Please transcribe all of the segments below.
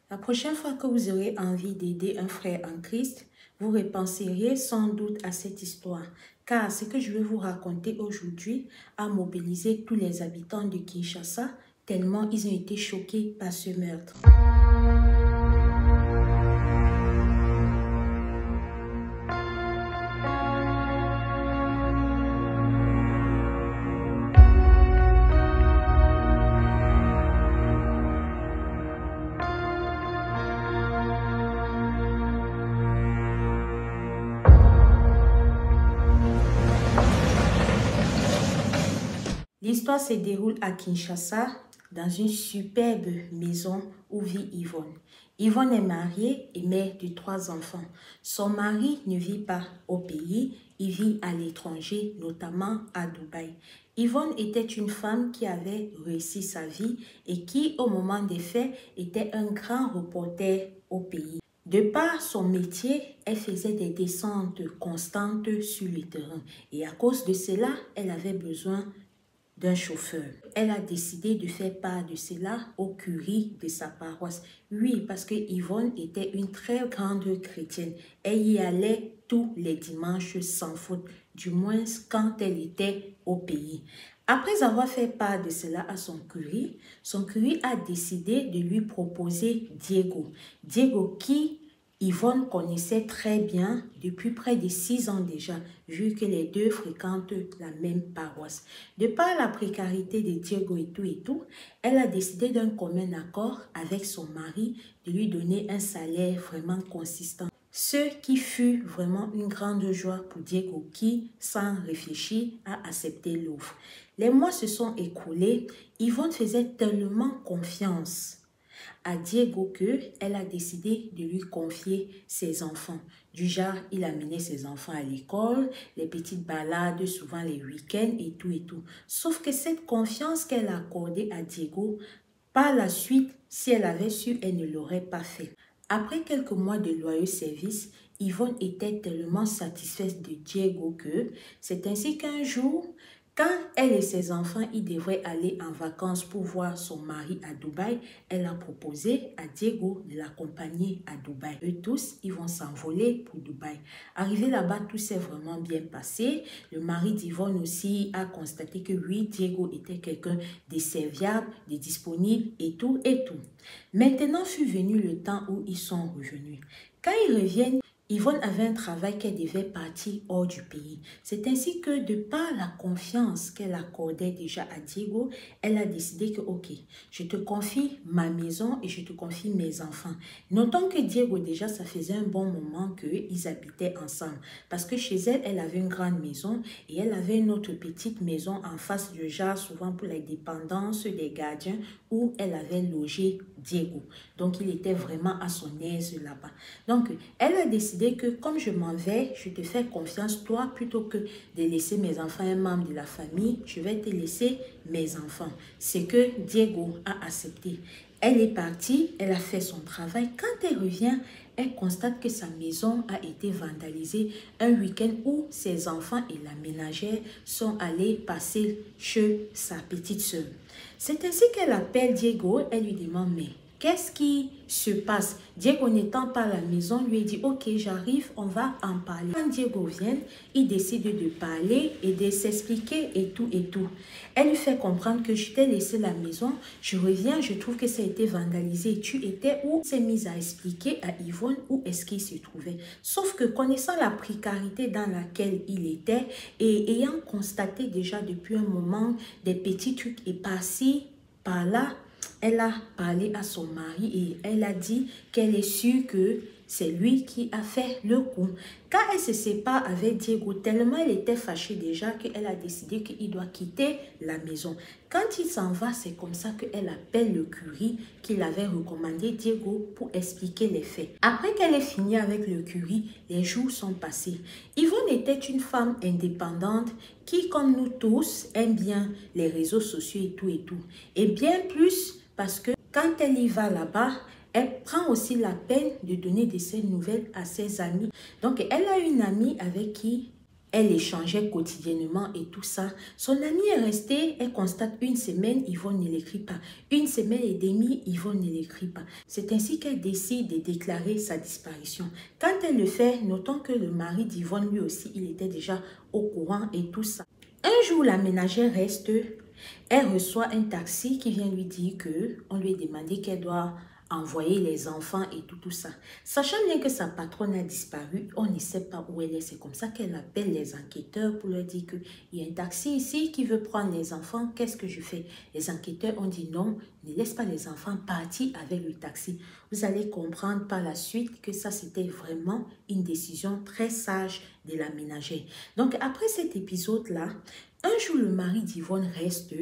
La prochaine fois que vous aurez envie d'aider un frère en Christ, vous repenseriez sans doute à cette histoire, car ce que je vais vous raconter aujourd'hui a mobilisé tous les habitants de Kinshasa, tellement ils ont été choqués par ce meurtre. L'histoire se déroule à Kinshasa, dans une superbe maison où vit Yvonne. Yvonne est mariée et mère de 3 enfants. Son mari ne vit pas au pays, il vit à l'étranger, notamment à Dubaï. Yvonne était une femme qui avait réussi sa vie et qui, au moment des faits, était un grand reporter au pays. De par son métier, elle faisait des descentes constantes sur le terrain et à cause de cela, elle avait besoin d'un chauffeur. Elle a décidé de faire part de cela au curé de sa paroisse. Oui, parce que Yvonne était une très grande chrétienne. Elle y allait tous les dimanches sans faute, du moins quand elle était au pays. Après avoir fait part de cela à son curé a décidé de lui proposer Diego. Diego qui Yvonne connaissait très bien depuis près de 6 ans déjà, vu que les deux fréquentent la même paroisse. De par la précarité de Diego et tout, elle a décidé d'un commun accord avec son mari de lui donner un salaire vraiment consistant. Ce qui fut vraiment une grande joie pour Diego qui, sans réfléchir, a accepté l'offre. Les mois se sont écoulés, Yvonne faisait tellement confiance à Diego qu'elle a décidé de lui confier ses enfants. Du genre, il amenait ses enfants à l'école, les petites balades, souvent les week-ends et tout. Sauf que cette confiance qu'elle a accordée à Diego, par la suite, si elle avait su, elle ne l'aurait pas fait. Après quelques mois de loyaux services, Yvonne était tellement satisfaite de Diego que c'est ainsi qu'un jour, quand elle et ses enfants y devraient aller en vacances pour voir son mari à Dubaï, elle a proposé à Diego de l'accompagner à Dubaï. Eux tous, ils vont s'envoler pour Dubaï. Arrivé là-bas, tout s'est vraiment bien passé. Le mari d'Yvonne aussi a constaté que oui, Diego était quelqu'un de serviable, de disponible et tout. Maintenant fut venu le temps où ils sont revenus. Quand ils reviennent, Yvonne avait un travail qu'elle devait partir hors du pays. C'est ainsi que, de par la confiance qu'elle accordait déjà à Diego, elle a décidé que, ok, je te confie ma maison et je te confie mes enfants. Notons que Diego, déjà, ça faisait un bon moment qu'ils habitaient ensemble. Parce que chez elle, elle avait une grande maison et elle avait une autre petite maison en face du jardin, souvent pour les dépendances des gardiens, où elle avait logé Diego. Donc, il était vraiment à son aise là-bas. Donc, elle a décidé que comme je m'en vais, je te fais confiance, toi, plutôt que de laisser mes enfants un membre de la famille, je vais te laisser mes enfants. C'est que Diego a accepté. Elle est partie, elle a fait son travail. Quand elle revient, elle constate que sa maison a été vandalisée un week-end où ses enfants et la ménagère sont allés passer chez sa petite sœur. C'est ainsi qu'elle appelle Diego, elle lui demande, mais qu'est-ce qui se passe? Diego n'étant pas à la maison, lui dit, ok, j'arrive, on va en parler. Quand Diego vient, il décide de parler et de s'expliquer et tout. Elle lui fait comprendre que je t'ai laissé la maison, je reviens, je trouve que ça a été vandalisé. Tu étais où? Elle s'est mise à expliquer à Yvonne où est-ce qu'il se trouvait. Sauf que connaissant la précarité dans laquelle il était et ayant constaté déjà depuis un moment des petits trucs et par-ci, par-là, elle a parlé à son mari et elle a dit qu'elle est sûre que c'est lui qui a fait le coup. Quand elle se sépare avec Diego, tellement elle était fâchée déjà qu'elle a décidé qu'il doit quitter la maison. Quand il s'en va, c'est comme ça qu'elle appelle le curé qu'il avait recommandé Diego pour expliquer les faits. Après qu'elle ait fini avec le curé, les jours sont passés. Yvonne était une femme indépendante qui, comme nous tous, aime bien les réseaux sociaux et tout. Et bien plus parce que quand elle y va là-bas, elle prend aussi la peine de donner de ses nouvelles à ses amis. Donc, elle a une amie avec qui elle échangeait quotidiennement et tout ça. Son amie est restée, elle constate une semaine, Yvonne ne l'écrit pas. Une semaine et demie, Yvonne ne l'écrit pas. C'est ainsi qu'elle décide de déclarer sa disparition. Quand elle le fait, notons que le mari d'Yvonne, lui aussi, il était déjà au courant et tout ça. Un jour, la ménagère reste, elle reçoit un taxi qui vient lui dire que on lui a demandé qu'elle doit envoyer les enfants et tout ça. Sachant bien que sa patronne a disparu, on ne sait pas où elle est. C'est comme ça qu'elle appelle les enquêteurs pour leur dire qu'il y a un taxi ici qui veut prendre les enfants. Qu'est-ce que je fais? Les enquêteurs ont dit non, ne laisse pas les enfants partir avec le taxi. Vous allez comprendre par la suite que ça, c'était vraiment une décision très sage de la ménagère. Donc, après cet épisode-là, un jour, le mari d'Yvonne reste,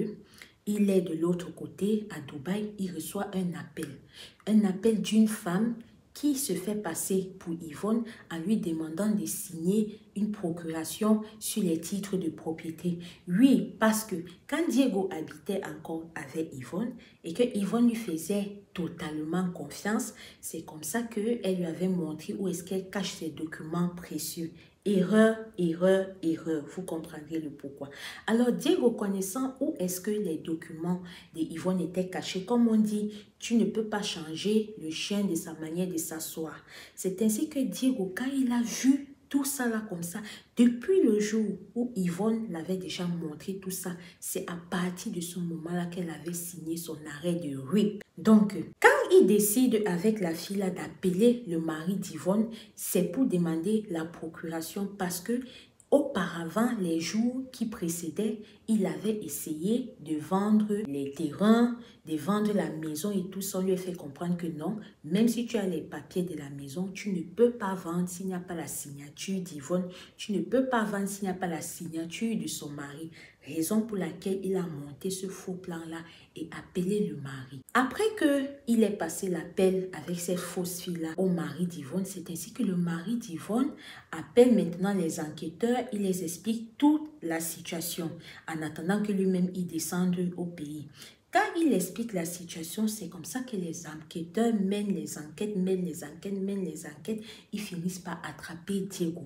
il est de l'autre côté, à Dubaï, il reçoit un appel d'une femme qui se fait passer pour Yvonne en lui demandant de signer une procuration sur les titres de propriété. Oui, parce que quand Diego habitait encore avec Yvonne et que Yvonne lui faisait totalement confiance, c'est comme ça qu'elle lui avait montré où est-ce qu'elle cache ses documents précieux. Erreur, erreur, erreur. Vous comprendrez le pourquoi. Alors, Diego, connaissant où est-ce que les documents de Yvonne étaient cachés, comme on dit, tu ne peux pas changer le chien de sa manière de s'asseoir. C'est ainsi que Diego, quand il a vu tout ça là comme ça, depuis le jour où Yvonne l'avait déjà montré tout ça, c'est à partir de ce moment-là qu'elle avait signé son arrêt de RIP. Donc, quand il décide avec la fille là d'appeler le mari d'Yvonne, c'est pour demander la procuration parce que auparavant, les jours qui précédaient, il avait essayé de vendre les terrains, de vendre la maison et tout ça. On lui a fait comprendre que non, même si tu as les papiers de la maison, tu ne peux pas vendre s'il n'y a pas la signature d'Yvonne. Tu ne peux pas vendre s'il n'y a pas la signature de son mari. Raison pour laquelle il a monté ce faux plan-là et appelé le mari. Après qu'il ait passé l'appel avec ces fausses filles-là au mari d'Yvonne, c'est ainsi que le mari d'Yvonne appelle maintenant les enquêteurs, il les explique toute la situation en attendant que lui-même il descende au pays. Quand il explique la situation, c'est comme ça que les enquêteurs mènent les enquêtes, ils finissent par attraper Diego.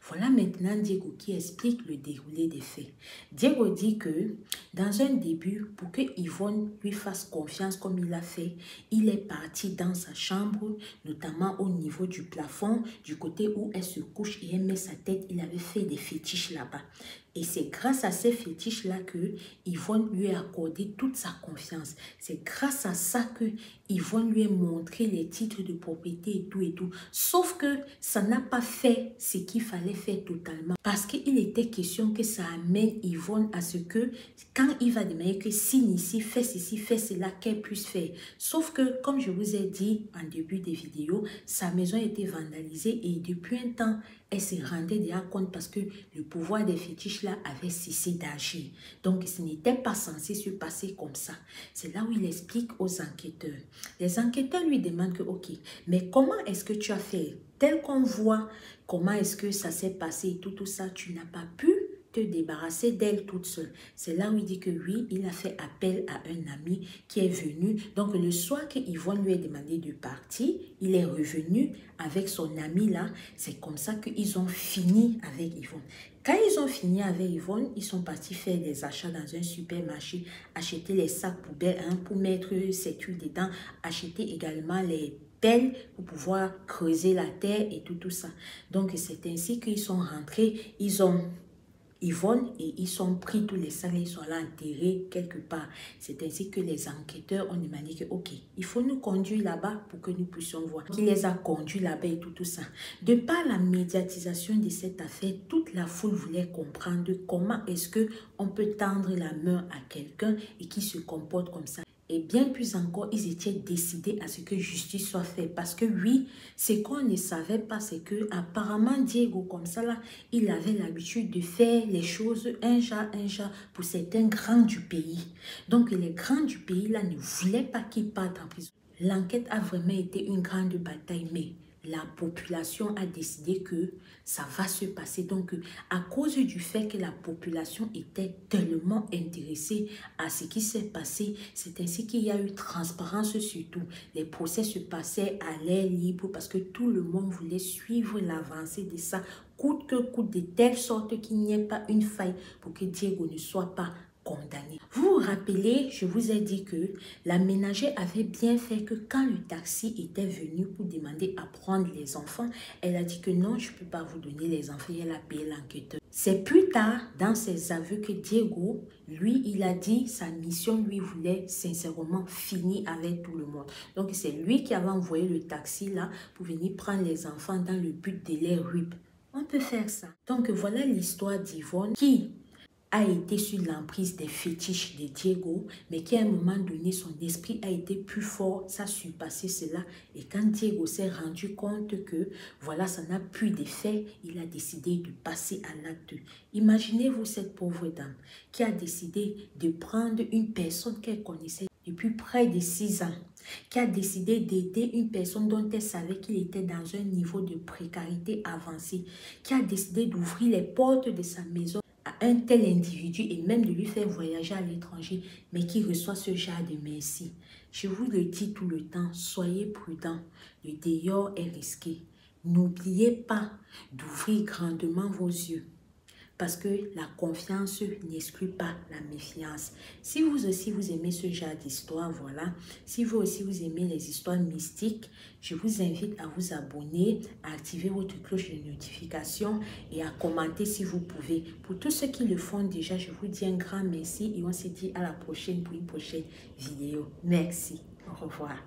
Voilà maintenant Diego qui explique le déroulé des faits. Diego dit que dans un début, pour que Yvonne lui fasse confiance comme il a fait, il est parti dans sa chambre, notamment au niveau du plafond, du côté où elle se couche et elle met sa tête. Il avait fait des fétiches là-bas. Et c'est grâce à ces fétiches-là que Yvonne lui a accordé toute sa confiance. C'est grâce à ça que Yvonne lui a montré les titres de propriété et tout et tout. Sauf que ça n'a pas fait ce qu'il fallait faire totalement. Parce qu'il était question que ça amène Yvonne à ce que quand il va demander que signe ici, fais ceci, fais cela, qu'elle puisse faire. Sauf que, comme je vous ai dit en début des vidéos, sa maison a été vandalisée et depuis un temps, elle se rendait déjà compte parce que le pouvoir des fétiches là avait cessé d'agir. Donc, ce n'était pas censé se passer comme ça. C'est là où il explique aux enquêteurs. Les enquêteurs lui demandent que, ok, mais comment est-ce que tu as fait? Tel qu'on voit, comment est-ce que ça s'est passé et tout ça, tu n'as pas pu te débarrasser d'elle toute seule. C'est là où il dit que oui, il a fait appel à un ami qui est venu. Donc, le soir que Yvonne lui a demandé de partir, il est revenu avec son ami là. C'est comme ça qu'ils ont fini avec Yvonne. Quand ils ont fini avec Yvonne, ils sont partis faire des achats dans un supermarché, acheter les sacs poubelles pour mettre cette huile dedans, acheter également les pelles pour pouvoir creuser la terre et tout ça. Donc, c'est ainsi qu'ils sont rentrés, ils ont Yvonne et ils sont pris tous les sacs, ils sont là enterrés quelque part. C'est ainsi que les enquêteurs ont demandé que ok, il faut nous conduire là-bas pour que nous puissions voir. Qui les a conduits là-bas et tout ça. De par la médiatisation de cette affaire, toute la foule voulait comprendre comment est-ce que on peut tendre la main à quelqu'un et qui se comporte comme ça. Et bien plus encore, ils étaient décidés à ce que justice soit faite. Parce que oui, ce qu'on ne savait pas, c'est que apparemment Diego, comme ça là, il avait l'habitude de faire les choses un genre pour certains grands du pays. Donc les grands du pays là ne voulaient pas qu'il parte en prison. L'enquête a vraiment été une grande bataille, mais la population a décidé que ça va se passer. Donc, à cause du fait que la population était tellement intéressée à ce qui s'est passé, c'est ainsi qu'il y a eu transparence sur tout. Les procès se passaient à l'air libre parce que tout le monde voulait suivre l'avancée de ça, coûte que coûte, de telle sorte qu'il n'y ait pas une faille pour que Diego ne soit pas condamné. Vous vous rappelez, je vous ai dit que la ménagère avait bien fait que quand le taxi était venu pour demander à prendre les enfants, elle a dit que non, je ne peux pas vous donner les enfants, et elle a payé l'enquêteur. C'est plus tard, dans ses aveux, que Diego, lui, il a dit sa mission, lui voulait sincèrement finir avec tout le monde. Donc, c'est lui qui avait envoyé le taxi là pour venir prendre les enfants dans le but de les ruiner. On peut faire ça. Donc, voilà l'histoire d'Yvonne qui a été sur l'emprise des fétiches de Diego, mais qui à un moment donné, son esprit a été plus fort, ça a surpassé cela. Et quand Diego s'est rendu compte que voilà, ça n'a plus d'effet, il a décidé de passer à l'acte. Imaginez-vous cette pauvre dame qui a décidé de prendre une personne qu'elle connaissait depuis près de 6 ans, qui a décidé d'aider une personne dont elle savait qu'il était dans un niveau de précarité avancé, qui a décidé d'ouvrir les portes de sa maison à un tel individu et même de lui faire voyager à l'étranger, mais qui reçoit ce genre de merci. Je vous le dis tout le temps, soyez prudents, le dehors est risqué. N'oubliez pas d'ouvrir grandement vos yeux, parce que la confiance n'exclut pas la méfiance. Si vous aussi vous aimez ce genre d'histoire, voilà. Si vous aussi vous aimez les histoires mystiques, je vous invite à vous abonner, à activer votre cloche de notification et à commenter si vous pouvez. Pour tous ceux qui le font déjà, je vous dis un grand merci et on se dit à la prochaine pour une prochaine vidéo. Merci. Au revoir.